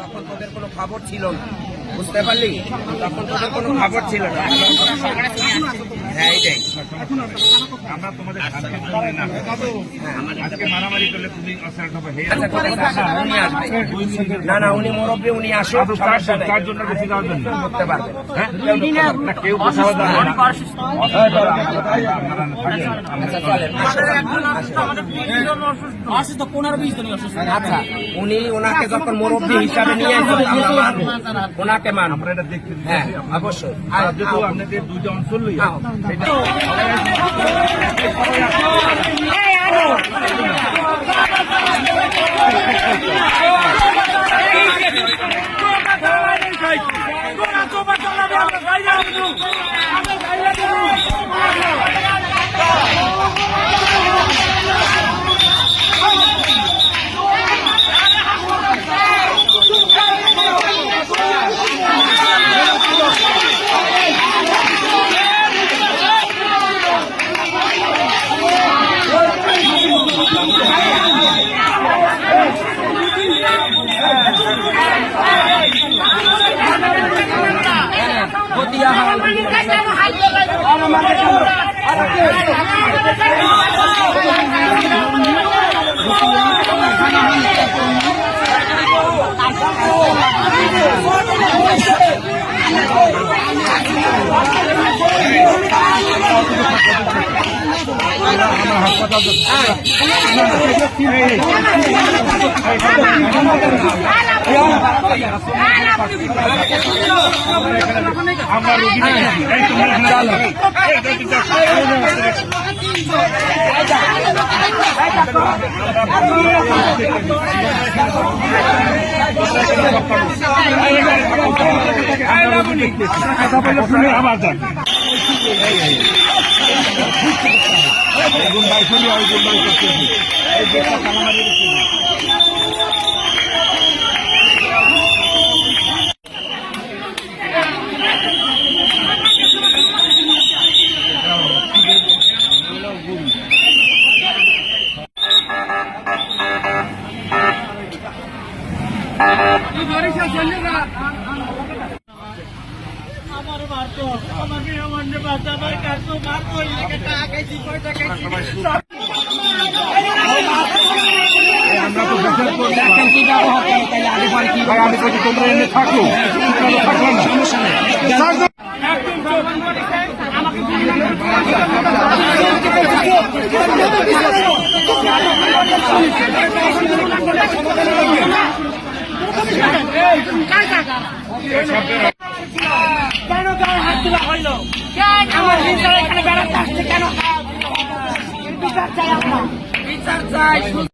তখন তোদের কোনো খবর ছিল না, বুঝতে পারলি? তখন তোদের কোনো খবর ছিল না। হ্যাঁ, এইটাই। আমরা তোমাদের আজকে মারামারি করলে তুমি উনি আসবে না, না উনি মুরব্বী, উনি আসুন, তার জন্য বেশি দেওয়ার জন্য করতে পারবে। কেউ কোথাও আচ্ছা, উনি ওনাকে যখন মুরব্বী হিসাবে নিয়ে আসবেন আমরা মানব, ওনাকে মানব। আমরা এটা দেখতে, হ্যাঁ অবশ্যই। যেহেতু আপনাদের দুইটা অঞ্চল লইয়া আমরা রোগী আবার যান গুন্ডাই শুনি ওই গুন্ডাই করতেছি এই যেটা কালামারি আমি বলছি তোমরা এনে থাকো, থাকলাম না কেন গায়ে হাত তোলা হইল? আমার বিচার এখানে বেড়াতে আসছে কেন? বিচার চাই, আমরা বিচার চাই।